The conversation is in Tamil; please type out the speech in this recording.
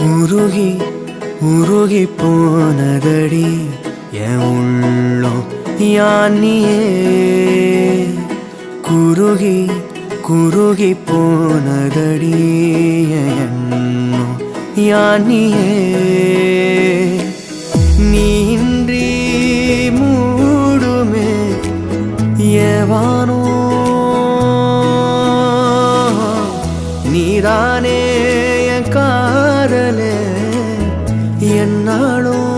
உருகி உருகி போனதடி என் உள்ளம் யானியே குருகி குருகி போனதடி என் எண்ணம் யானியே நீன்றி மூடுமே ஏவானோ நீதானே என் காதலே என்னாலும்